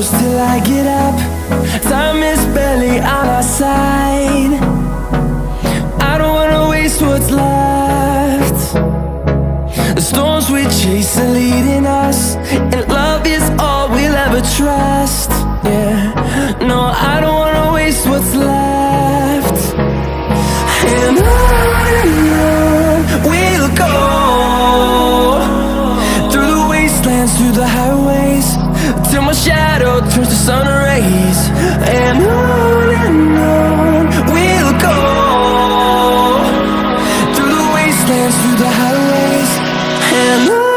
close till I get up. Time is barely on our side. I don't wanna waste what's left. The storms we chase are leading us, and love is all we'll ever trust. Yeah, no, I don't wanna waste what's left. And on we'll go, through the wastelands, through the highways, till my shadow turns to sun rays. And on we'll go, through the wastelands, through the highways, and on we'll go.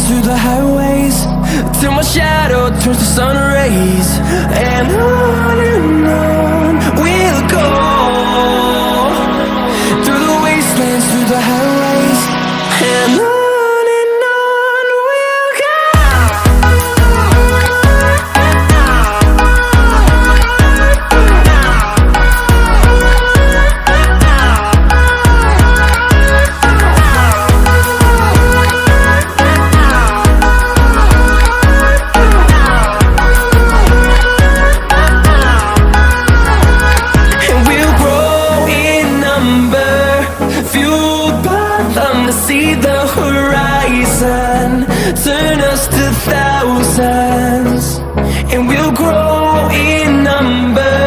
Through the highways, till my shadow turns to sun rays. And on we'll go, through the wastelands, through the highways, and on we'll go. See the horizon, turn us to thousands, and we'll grow in number,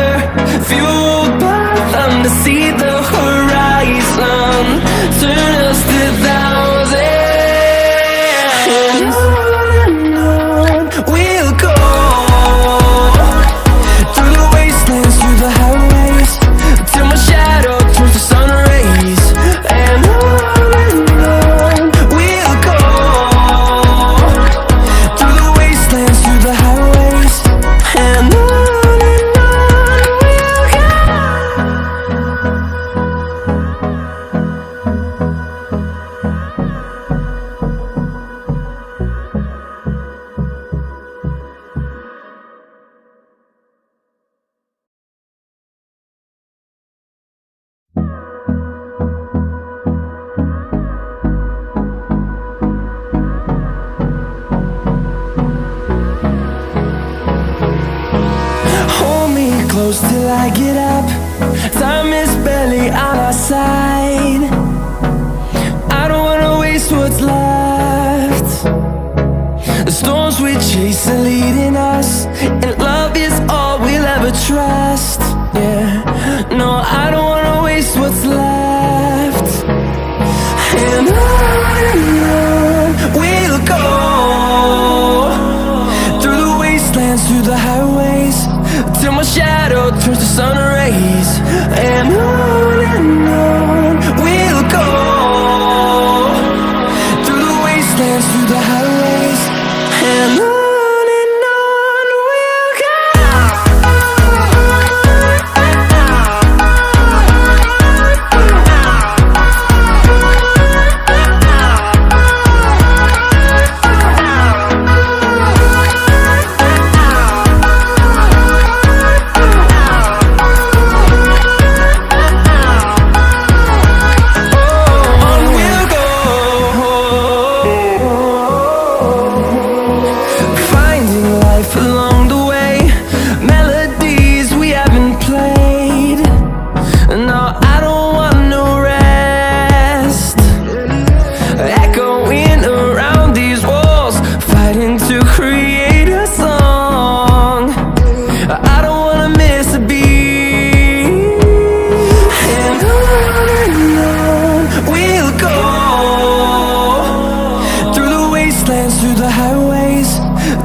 fueled by them. To see the horizon, turn us to thousands, and on we'll go, through the wastelands, through the highways, till my shadow turns to sun rays. And close till I get up. Time is barely on our side. I don't wanna waste what's left. The storms we chase are leading us, and love is all we'll ever trust. Yeah, no, I don't wanna waste what's left. And on we'll go, through the wastelands, through the highways, till my shadow turns to sun rays. And on we'll go, through the wastelands, through the highways, and on we'll go.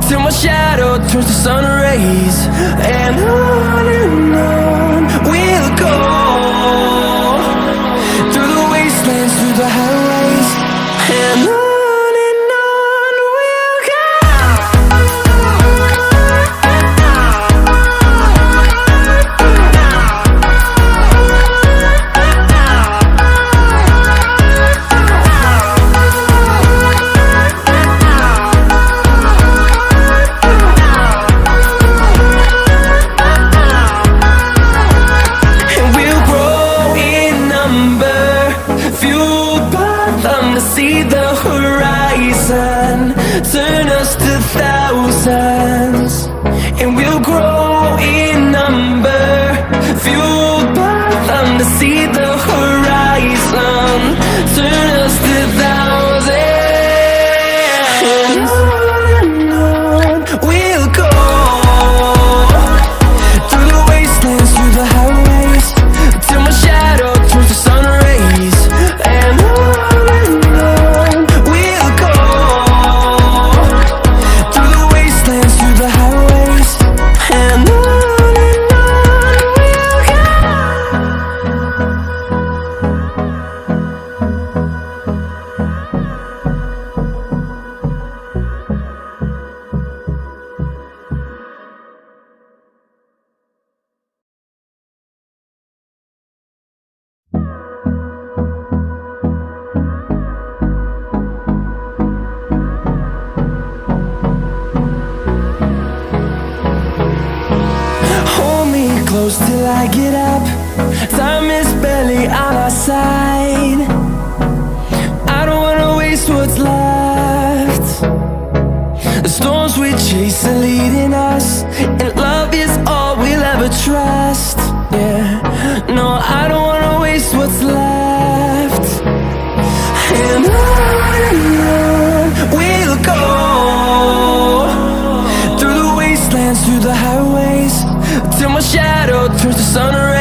till my shadow turns to sun rays. And on we'll go, through the wastelands, through the highways. And on we'll go. See the horizon, turn us to thousands, and we'll grow in number, fueled by them to see the horizon, turn us to thousands, and on we'll go, through the wastelands, through the highways, till my shadow turns to sun rays. And close till I get up. Time is barely on our side. I don't wanna waste what's left. The storms we chase are leading us, and love is all we'll ever trust. Yeah, no, I don't wanna waste what's left. And on we'll go, through the wastelands, through the highways, till my shadow turns to sun rays.